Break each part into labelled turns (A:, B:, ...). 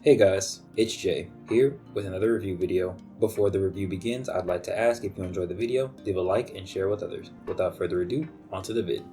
A: Hey guys, it's Jay, here with another review video. Before the review begins, I'd like to ask if you enjoyed the video, leave a like and share with others. Without further ado, onto the vid.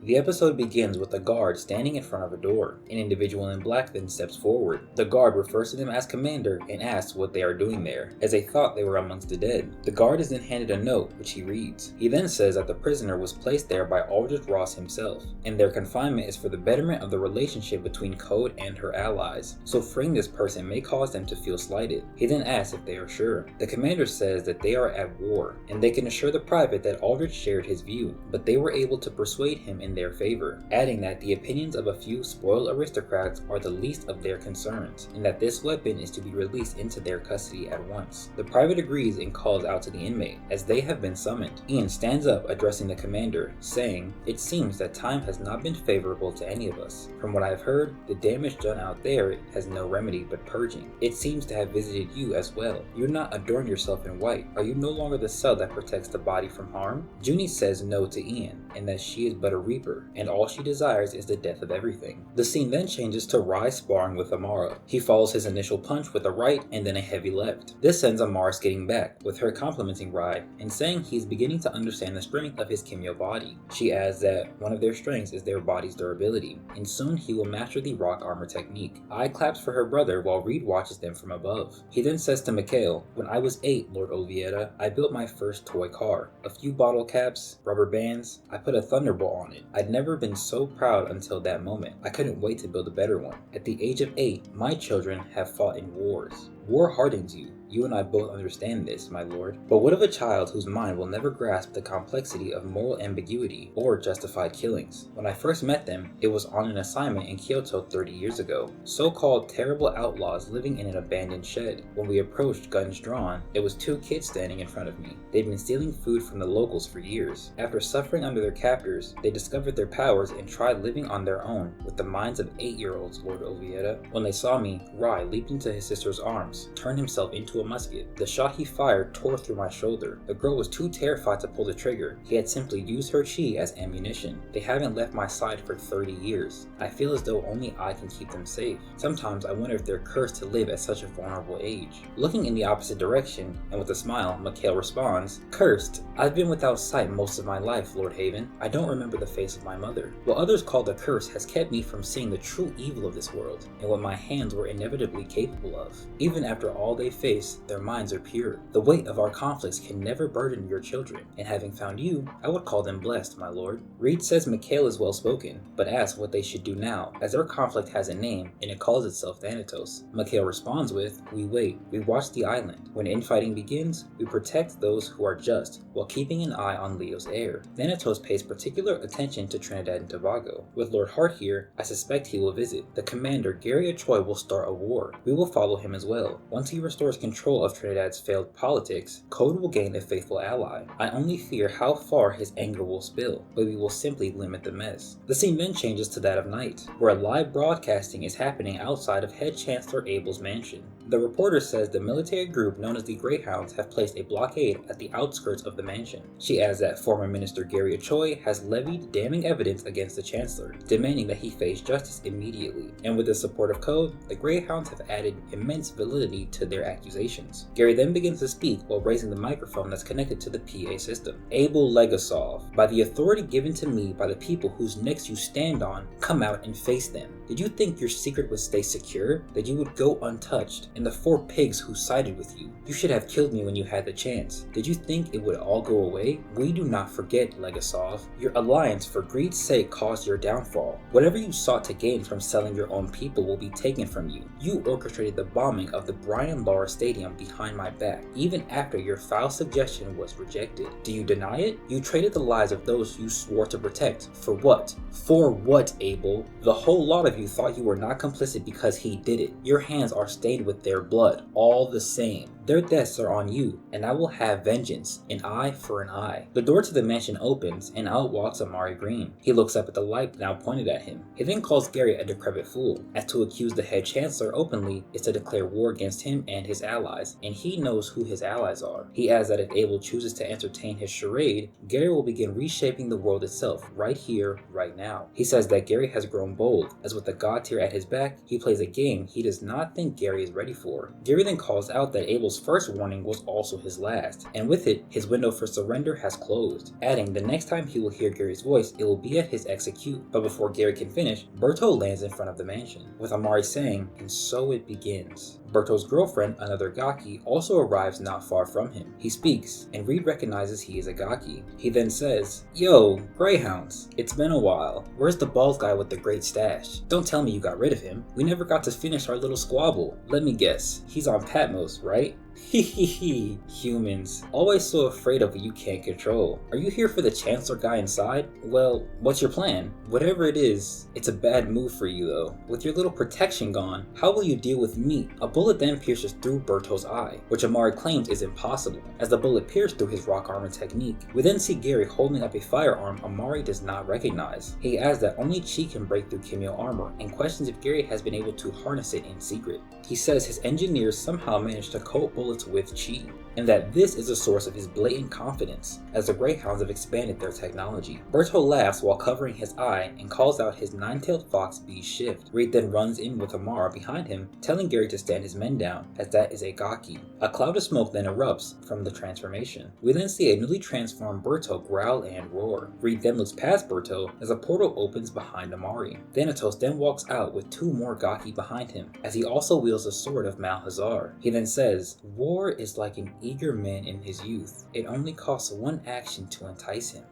A: The episode begins with a guard standing in front of a door. An individual in black then steps forward. The guard refers to them as Commander and asks what they are doing there, as they thought they were amongst the dead. The guard is then handed a note, which he reads. He then says that the prisoner was placed there by Aldrich Ross himself, and their confinement is for the betterment of the relationship between Code and her allies, so freeing this person may cause them to feel slighted. He then asks if they are sure. The commander says that they are at war, and they can assure the private that Aldrich shared his view, but they were able to persuade him in their favor, adding that the opinions of a few spoiled aristocrats are the least of their concerns, and that this weapon is to be released into their custody at once. The private agrees and calls out to the inmate, as they have been summoned. Ian stands up addressing the commander, saying, "It seems that time has not been favorable to any of us. From what I have heard, the damage done out there has no remedy but purging. It seems to have visited you as well. You're not adorn yourself in white. Are you no longer the cell that protects the body from harm?" Juni says no to Ian, and that she is but a reaper, and all she desires is the death of everything. The scene then changes to Rai sparring with Amara. He follows his initial punch with a right and then a heavy left. This sends Amara skating back, with her complimenting Rai and saying he is beginning to understand the strength of his Kimyo body. She adds that one of their strengths is their body's durability, and soon he will master the rock armor technique. Ai claps for her brother while Reed watches them from above. He then says to Mikhail, "When I was 8, Lord Oliviera, I built my first toy car. A few bottle caps, rubber bands, I put a thunderbolt on it. I'd never been so proud until that moment. I couldn't wait to build a better one. At the age of 8, my children have fought in wars. War hardens you. You and I both understand this, my lord. But what of a child whose mind will never grasp the complexity of moral ambiguity or justified killings? When I first met them, it was on an assignment in Kyoto 30 years ago. So-called terrible outlaws living in an abandoned shed. When we approached guns drawn, it was 2 kids standing in front of me. They'd been stealing food from the locals for years. After suffering under their captors, they discovered their powers and tried living on their own with the minds of 8-year-olds, Lord Oliviera. When they saw me, Rai leaped into his sister's arms, turned himself into a musket. The shot he fired tore through my shoulder. The girl was too terrified to pull the trigger. He had simply used her chi as ammunition. They haven't left my side for 30 years. I feel as though only I can keep them safe. Sometimes I wonder if they're cursed to live at such a vulnerable age." Looking in the opposite direction, and with a smile, Mikhail responds, "Cursed? I've been without sight most of my life, Lord Haven. I don't remember the face of my mother. What others call the curse has kept me from seeing the true evil of this world, and what my hands were inevitably capable of. Even after all they face, their minds are pure. The weight of our conflicts can never burden your children, and having found you, I would call them blessed, my lord." Reed says Mikhail is well spoken, but asks what they should do now, as their conflict has a name, and it calls itself Thanatos. Mikhail responds with, "We wait, we watch the island. When infighting begins, we protect those who are just, while keeping an eye on Leo's heir." Thanatos pays particular attention to Trinidad and Tobago. With Lord Hart here, I suspect he will visit. The commander, Gary Choi, will start a war. We will follow him as well. Once he restores control of Trinidad's failed politics, Code will gain a faithful ally. I only fear how far his anger will spill, but we will simply limit the mess. The scene then changes to that of night, where a live broadcasting is happening outside of Head Chancellor Abel's mansion. The reporter says the military group known as the Greyhounds have placed a blockade at the outskirts of the mansion. She adds that former Minister Gary Choi has levied damning evidence against the Chancellor, demanding that he face justice immediately. And with the support of Code, the Greyhounds have added immense validity to their accusations. Gary then begins to speak while raising the microphone that's connected to the PA system. "Abel Legasov, by the authority given to me by the people whose necks you stand on, come out and face them. Did you think your secret would stay secure? That you would go untouched? And the 4 pigs who sided with you? You should have killed me when you had the chance. Did you think it would all go away? We do not forget, Legasov. Your alliance for greed's sake caused your downfall. Whatever you sought to gain from selling your own people will be taken from you. You orchestrated the bombing of the Brian Lara Stadium behind my back, even after your foul suggestion was rejected. Do you deny it? You traded the lives of those you swore to protect. For what? For what, Abel? The whole lot of you thought you were not complicit because he did it. Your hands are stained with their blood, all the same. Their deaths are on you, and I will have vengeance, an eye for an eye. The door to the mansion opens, and out walks Amari Green. He looks up at the light now pointed at him. He then calls Gary a decrepit fool, as to accuse the head chancellor openly is to declare war against him and his allies, and he knows who his allies are. He adds that if Abel chooses to entertain his charade, Gary will begin reshaping the world itself, right here, right now. He says that Gary has grown bold, as with the god tier at his back, he plays a game he does not think Gary is ready for. Gary then calls out that Abel's first warning was also his last, and with it, his window for surrender has closed, adding the next time he will hear Gary's voice, it will be at his execute. But before Gary can finish, Berto lands in front of the mansion, with Amari saying, and so it begins. Berto's girlfriend, another Gaki, also arrives not far from him. He speaks, and Reed recognizes he is a Gaki. He then says, "Yo, Greyhounds, it's been a while. Where's the bald guy with the great stash? Don't tell me you got rid of him. We never got to finish our little squabble. Let me guess, he's on Patmos, right?" Hehehe, humans, always so afraid of what you can't control. Are you here for the Chancellor guy inside? Well, what's your plan? Whatever it is, it's a bad move for you though. With your little protection gone, how will you deal with me? A bullet then pierces through Berto's eye, which Amari claims is impossible, as the bullet pierced through his rock armor technique. We then see Gary holding up a firearm Amari does not recognize. He adds that only Chi can break through Kimyo armor, and questions if Gary has been able to harness it in secret. He says his engineers somehow managed to coat bullets with Chi, and that this is a source of his blatant confidence, as the Greyhounds have expanded their technology. Berto laughs while covering his eye and calls out his nine-tailed fox beast shift. Reed then runs in with Amara behind him, telling Gary to stand his men down, as that is a Gaki. A cloud of smoke then erupts from the transformation. We then see a newly transformed Berto growl and roar. Reed then looks past Berto as a portal opens behind Amari. Thanatos then walks out with two more Gaki behind him, as he also wields a sword of Malhazar. He then says, "War is like an eager man in his youth. It only costs one action to entice him."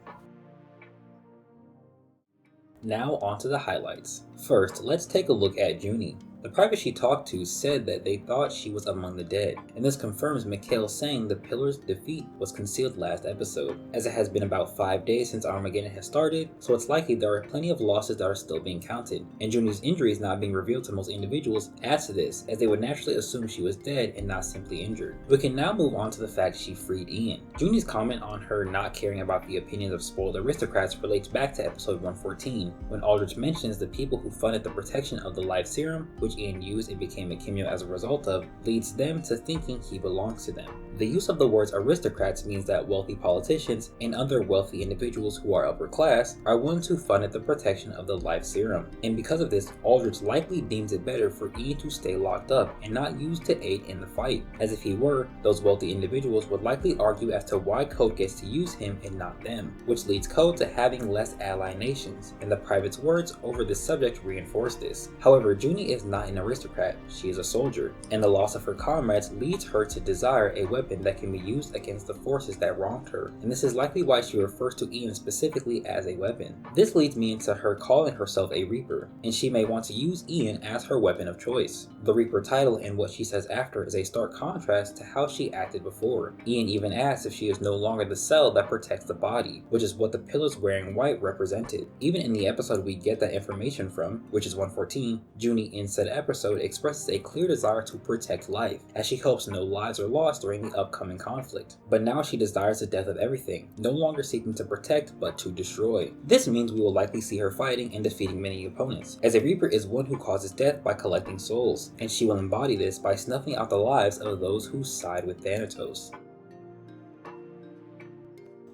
A: Now on to the highlights. First, let's take a look at Juni. The private she talked to said that they thought she was among the dead, and this confirms Mikhail saying the Pillar's defeat was concealed last episode, as it has been about 5 days since Armageddon has started, so it's likely there are plenty of losses that are still being counted, and Juni's injuries not being revealed to most individuals adds to this, as they would naturally assume she was dead and not simply injured. We can now move on to the fact she freed Ian. Juni's comment on her not caring about the opinions of spoiled aristocrats relates back to episode 114, when Aldrich mentions the people who funded the protection of the life serum, which Ian used and became a Kimyo as a result of, leads them to thinking he belongs to them. The use of the words aristocrats means that wealthy politicians and other wealthy individuals who are upper class are ones who funded the protection of the life serum, and because of this, Aldrich likely deems it better for Ian to stay locked up and not used to aid in the fight, as if he were, those wealthy individuals would likely argue as to why Code gets to use him and not them, which leads Code to having less ally nations, and the private's words over this subject reinforce this. However, Juni is not an aristocrat, she is a soldier, and the loss of her comrades leads her to desire a weapon that can be used against the forces that wronged her, and this is likely why she refers to Ian specifically as a weapon. This leads me into her calling herself a Reaper, and she may want to use Ian as her weapon of choice. The Reaper title and what she says after is a stark contrast to how she acted before. Ian even asks if she is no longer the cell that protects the body, which is what the pillars wearing white represented. Even in the episode we get that information from, which is 114, Juni in said episode expresses a clear desire to protect life, as she hopes no lives are lost during the upcoming conflict. But now she desires the death of everything, no longer seeking to protect but to destroy. This means we will likely see her fighting and defeating many opponents, as a Reaper is one who causes death by collecting souls, and she will embody this by snuffing out the lives of those who side with Thanatos.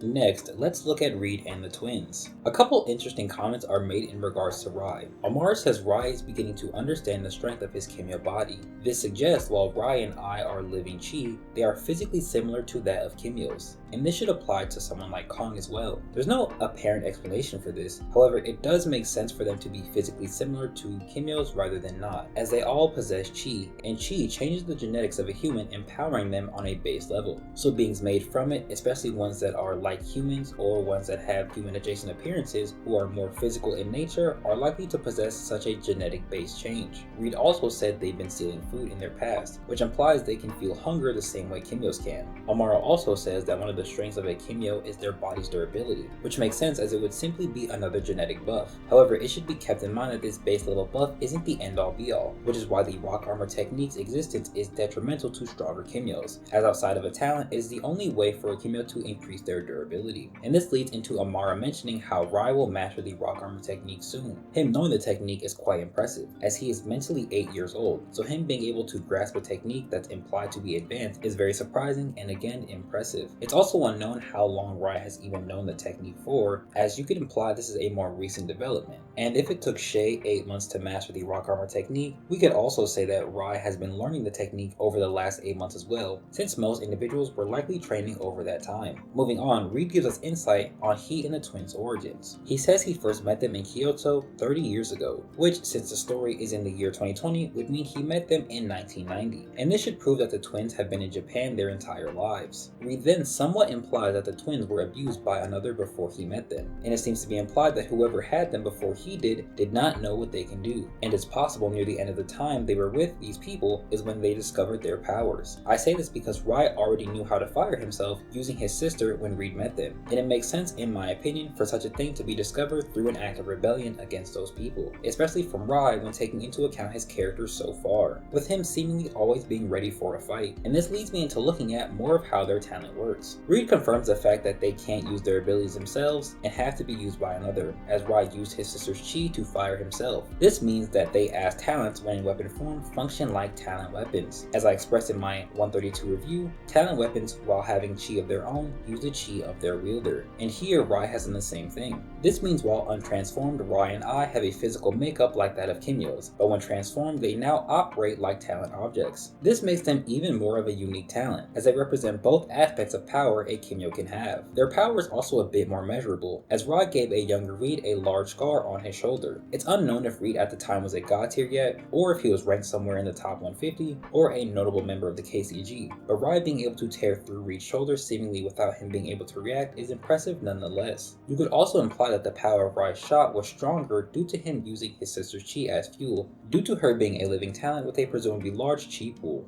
A: Next, let's look at Reed and the twins. A couple interesting comments are made in regards to Rai. Amar says Rai is beginning to understand the strength of his Kimyo body. This suggests while Rai and I are living Chi, they are physically similar to that of Kimyo's, and this should apply to someone like Kong as well. There's no apparent explanation for this, however it does make sense for them to be physically similar to Kimyo's rather than not, as they all possess Chi, and Chi changes the genetics of a human, empowering them on a base level. So beings made from it, especially ones that are like like humans or ones that have human adjacent appearances who are more physical in nature are likely to possess such a genetic-based change. Reed also said they've been stealing food in their past, which implies they can feel hunger the same way Kimyos can. Amara also says that one of the strengths of a Kimyo is their body's durability, which makes sense as it would simply be another genetic buff. However, it should be kept in mind that this base level buff isn't the end-all be-all, which is why the rock armor technique's existence is detrimental to stronger Kimyos, as outside of a talent, it is the only way for a Kimyo to increase their durability. And this leads into Amara mentioning how Rai will master the rock armor technique soon. Him knowing the technique is quite impressive, as he is mentally 8 years old, so him being able to grasp a technique that's implied to be advanced is very surprising and again impressive. It's also unknown how long Rai has even known the technique for, as you could imply this is a more recent development. And if it took Shay 8 months to master the rock armor technique, we could also say that Rai has been learning the technique over the last 8 months as well, since most individuals were likely training over that time. Moving on, Reed gives us insight on he and the twins' origins. He says he first met them in Kyoto 30 years ago, which, since the story is in the year 2020, would mean he met them in 1990. And this should prove that the twins have been in Japan their entire lives. Reed then somewhat implies that the twins were abused by another before he met them, and it seems to be implied that whoever had them before he did not know what they can do, and it's possible near the end of the time they were with these people is when they discovered their powers. I say this because Rai already knew how to fire himself using his sister when Reed met them, and it makes sense in my opinion for such a thing to be discovered through an act of rebellion against those people, especially from Rai when taking into account his character so far, with him seemingly always being ready for a fight. And this leads me into looking at more of how their talent works. Reed confirms the fact that they can't use their abilities themselves and have to be used by another, as Rai used his sister's chi to fire himself. This means that they as talents when in weapon form function like talent weapons. As I expressed in my 132 review, talent weapons, while having chi of their own, use the chi of their wielder. And here Rai has done the same thing. This means while untransformed, Rai and I have a physical makeup like that of Kimyo's, but when transformed they now operate like talent objects. This makes them even more of a unique talent, as they represent both aspects of power a Kimyo can have. Their power is also a bit more measurable, as Rai gave a younger Reed a large scar on his shoulder. It's unknown if Reed at the time was a god tier yet, or if he was ranked somewhere in the top 150, or a notable member of the KCG, but Rai being able to tear through Reed's shoulder seemingly without him being able to react is impressive nonetheless. You could also imply that the power of Rai's shot was stronger due to him using his sister's chi as fuel, due to her being a living talent with a presumably large chi pool.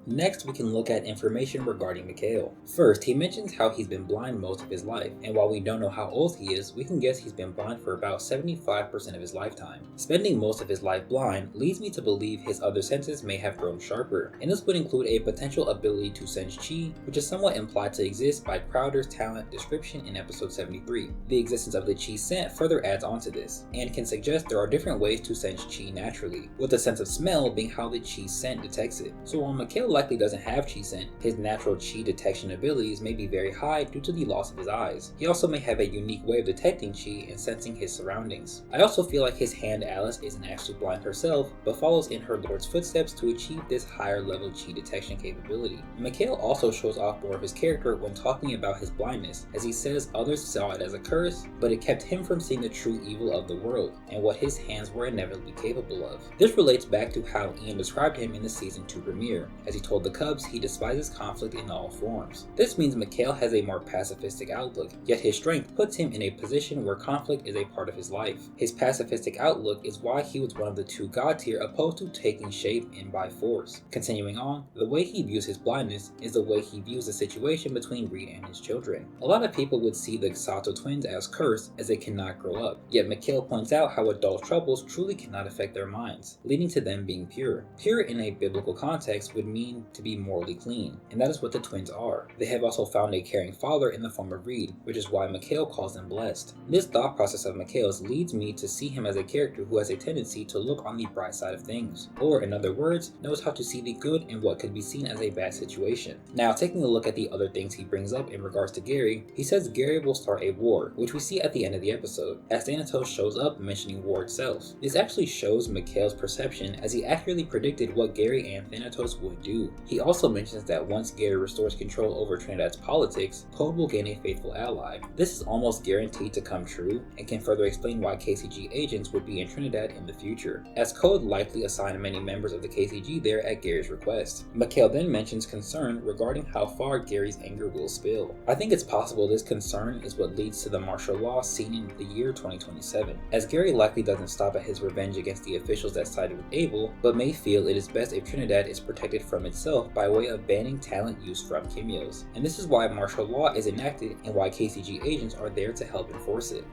A: Next, we can look at information regarding Mikhail. First, he mentions how he's been blind most of his life, and while we don't know how old he is, we can guess he's been blind for about 75% of his lifetime. Spending most of his life blind leads me to believe his other senses may have grown sharper, and this would include a potential ability to sense chi, which is somewhat implied to exist by Crowder's talent description in episode 73. The existence of the chi scent further adds on to this, and can suggest there are different ways to sense chi naturally, with the sense of smell being how the chi scent detects it. So while Mikhail likely doesn't have chi scent, his natural chi detection abilities may be very high due to the loss of his eyes. He also may have a unique way of detecting chi and sensing his surroundings. I also feel like his hand Alice isn't actually blind herself, but follows in her lord's footsteps to achieve this higher level chi detection capability. Mikhail also shows off more of his character when talking about his blindness, as he says others saw it as a curse, but it kept him from seeing the true evil of the world, and what his hands were inevitably capable of. This relates back to how Ian described him in the season 2 premiere, as he told the Cubs he despises conflict in all forms. This means Mikhail has a more pacifistic outlook, yet his strength puts him in a position where conflict is a part of his life. His pacifistic outlook is why he was one of the 2 god tier opposed to taking shape in by force. Continuing on, the way he views his blindness is the way he views the situation between Reed and his children. A lot of people would see the Sato twins as cursed as they cannot grow up, yet Mikhail points out how adult troubles truly cannot affect their minds, leading to them being pure. Pure in a biblical context would mean to be morally clean, and that is what the twins are. They have also found a caring father in the form of Reed, which is why Mikhail calls them blessed. This thought process of Mikhail's leads me to see him as a character who has a tendency to look on the bright side of things, or in other words, knows how to see the good in what could be seen as a bad situation. Now, taking a look at the other things he brings up in regards to Gary, he says Gary will start a war, which we see at the end of the episode, as Thanatos shows up mentioning war itself. This actually shows Mikhail's perception, as he accurately predicted what Gary and Thanatos would do. true. He also mentions that once Gary restores control over Trinidad's politics, Code will gain a faithful ally. This is almost guaranteed to come true, and can further explain why KCG agents would be in Trinidad in the future, as Code likely assigned many members of the KCG there at Gary's request. Mikhail then mentions concern regarding how far Gary's anger will spill. I think it's possible this concern is what leads to the martial law seen in the year 2027, as Gary likely doesn't stop at his revenge against the officials that sided with Abel, but may feel it is best if Trinidad is protected from itself by way of banning talent use from Kimyos. And this is why martial law is enacted and why KCG agents are there to help enforce it.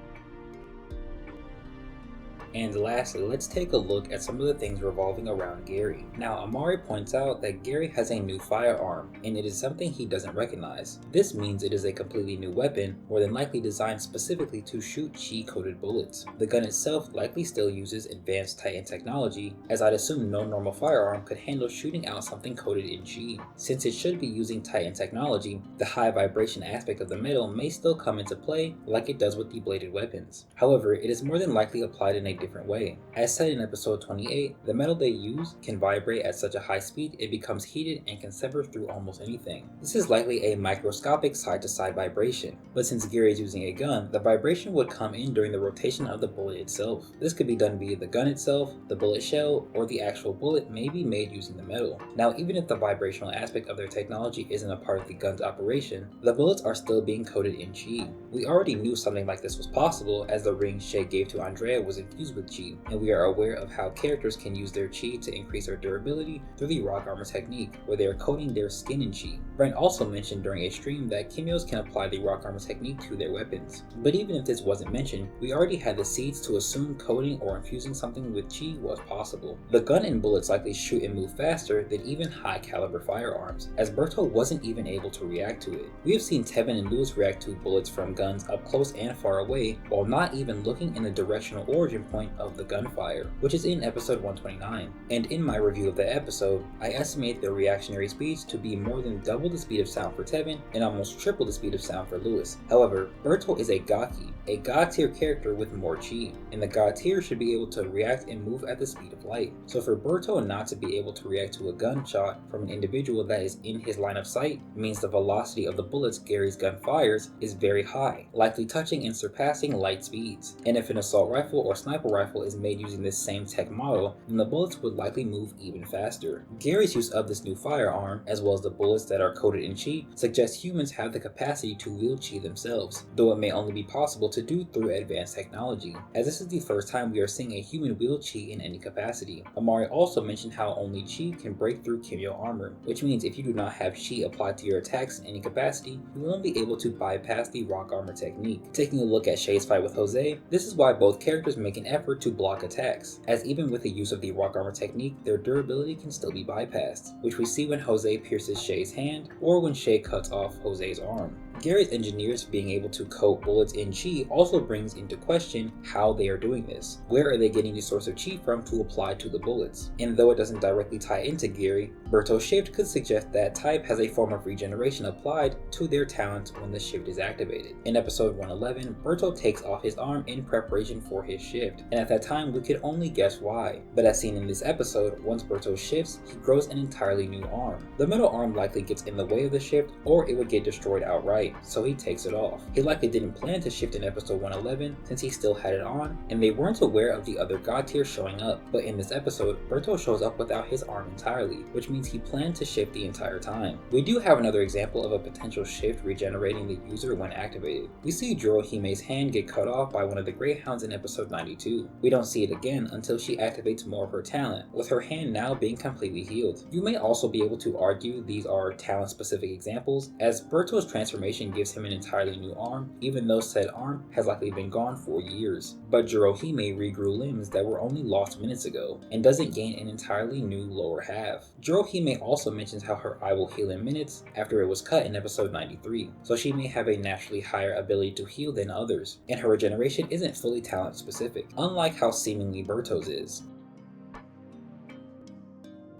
A: And lastly, let's take a look at some of the things revolving around Gary. Now, Amari points out that Gary has a new firearm, and it is something he doesn't recognize. This means it is a completely new weapon, more than likely designed specifically to shoot chi-coated bullets. The gun itself likely still uses advanced Titan technology, as I'd assume no normal firearm could handle shooting out something coated in chi. Since it should be using Titan technology, the high vibration aspect of the metal may still come into play like it does with the bladed weapons. However, it is more than likely applied in a different way. As said in episode 28, the metal they use can vibrate at such a high speed it becomes heated and can sever through almost anything. This is likely a microscopic side-to-side vibration, but since Gary is using a gun, the vibration would come in during the rotation of the bullet itself. This could be done via the gun itself, the bullet shell, or the actual bullet may be made using the metal. Now, even if the vibrational aspect of their technology isn't a part of the gun's operation, the bullets are still being coated in chi. We already knew something like this was possible, as the ring Shay gave to Andrea was infused with chi, and we are aware of how characters can use their chi to increase their durability through the rock armor technique, where they are coating their skin in chi. Brent also mentioned during a stream that Kimyos can apply the rock armor technique to their weapons. But even if this wasn't mentioned, we already had the seeds to assume coating or infusing something with chi was possible. The gun and bullets likely shoot and move faster than even high caliber firearms, as Berto wasn't even able to react to it. We have seen Tevin and Lewis react to bullets from guns up close and far away while not even looking in the directional origin point of the gunfire, which is in episode 129. And in my review of that episode, I estimate their reactionary speeds to be more than double the speed of sound for Tevin and almost triple the speed of sound for Lewis. However, Berto is a Gaki, a God tier character with more chi, and the God tier should be able to react and move at the speed of light. So for Berto not to be able to react to a gunshot from an individual that is in his line of sight means the velocity of the bullets Gary's gun fires is very high, likely touching and surpassing light speeds. And if an assault rifle or sniper rifle is made using this same tech model, then the bullets would likely move even faster. Gary's use of this new firearm, as well as the bullets that are coated in chi, suggests humans have the capacity to wield chi themselves, though it may only be possible to do through advanced technology, as this is the first time we are seeing a human wield chi in any capacity. Amari also mentioned how only chi can break through Kimyo armor, which means if you do not have chi applied to your attacks in any capacity, you won't be able to bypass the rock armor technique. Taking a look at Shay's fight with Jose, this is why both characters make an effort to block attacks, as even with the use of the rock armor technique, their durability can still be bypassed, which we see when Jose pierces Shay's hand or when Shay cuts off Jose's arm. Gary's engineers being able to coat bullets in chi also brings into question how they are doing this. Where are they getting the source of chi from to apply to the bullets? And though it doesn't directly tie into Gary, Berto's shift could suggest that type has a form of regeneration applied to their talent when the shift is activated. In episode 111, Berto takes off his arm in preparation for his shift, and at that time we could only guess why. But as seen in this episode, once Berto shifts, he grows an entirely new arm. The middle arm likely gets in the way of the shift, or it would get destroyed outright, so he takes it off. He likely didn't plan to shift in episode 111 since he still had it on, and they weren't aware of the other god tier showing up. But in this episode, Berto shows up without his arm entirely, which means he planned to shift the entire time. We do have another example of a potential shift regenerating the user when activated. We see Jorohime's hand get cut off by one of the Greyhounds in episode 92. We don't see it again until she activates more of her talent, with her hand now being completely healed. You may also be able to argue these are talent specific examples, as Berto's transformation gives him an entirely new arm, even though said arm has likely been gone for years. But Jorohime regrew limbs that were only lost minutes ago, and doesn't gain an entirely new lower half. Jorohime also mentions how her eye will heal in minutes after it was cut in episode 93, so she may have a naturally higher ability to heal than others, and her regeneration isn't fully talent specific, unlike how seemingly Berto's is.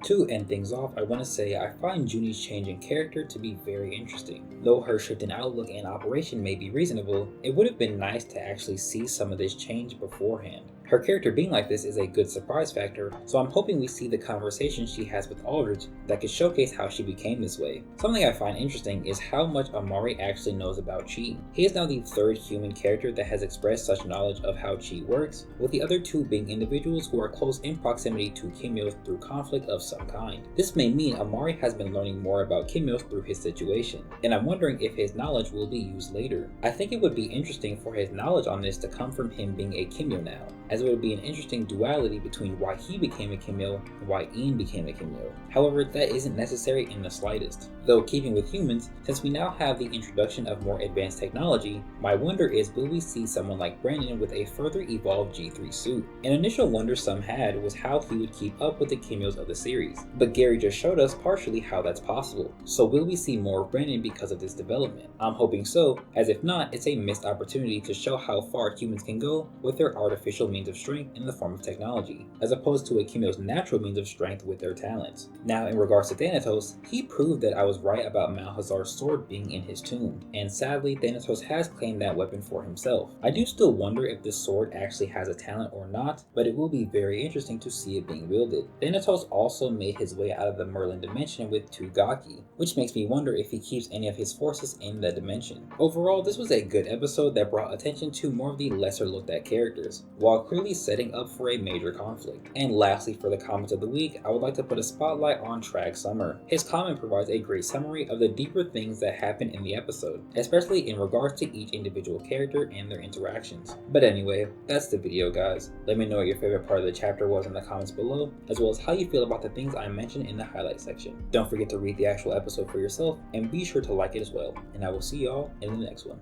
A: To end things off, I want to say I find Juni's change in character to be very interesting. Though her shift in outlook and operation may be reasonable, it would have been nice to actually see some of this change beforehand. Her character being like this is a good surprise factor, so I'm hoping we see the conversation she has with Aldrich that could showcase how she became this way. Something I find interesting is how much Amari actually knows about Chi. He is now the third human character that has expressed such knowledge of how Chi works, with the other two being individuals who are close in proximity to Kimyo through conflict of some kind. This may mean Amari has been learning more about Kimyo through his situation, and I'm wondering if his knowledge will be used later. I think it would be interesting for his knowledge on this to come from him being a Kimyo now, as it would be an interesting duality between why he became a Kimyo and why Ian became a Kimyo. However, that isn't necessary in the slightest. Though keeping with humans, since we now have the introduction of more advanced technology, my wonder is, will we see someone like Brandon with a further evolved G3 suit? An initial wonder some had was how he would keep up with the Kimyos of the series, but Gary just showed us partially how that's possible. So will we see more of Brandon because of this development? I'm hoping so, as if not, it's a missed opportunity to show how far humans can go with their artificial means of strength in the form of technology, as opposed to a Kimyo's natural means of strength with their talents. Now, in regards to Thanatos, he proved that I was right about Malhazar's sword being in his tomb, and sadly Thanatos has claimed that weapon for himself. I do still wonder if this sword actually has a talent or not, but it will be very interesting to see it being wielded. Thanatos also made his way out of the Merlin dimension with 2 Gaki, which makes me wonder if he keeps any of his forces in that dimension. Overall, this was a good episode that brought attention to more of the lesser looked at characters, while clearly setting up for a major conflict. And lastly, for the comment of the week, I would like to put a spotlight on Trag Summer. His comment provides a great summary of the deeper things that happen in the episode, especially in regards to each individual character and their interactions. But anyway, that's the video, guys. Let me know what your favorite part of the chapter was in the comments below, as well as how you feel about the things I mentioned in the highlight section. Don't forget to read the actual episode for yourself, and be sure to like it as well. And I will see y'all in the next one.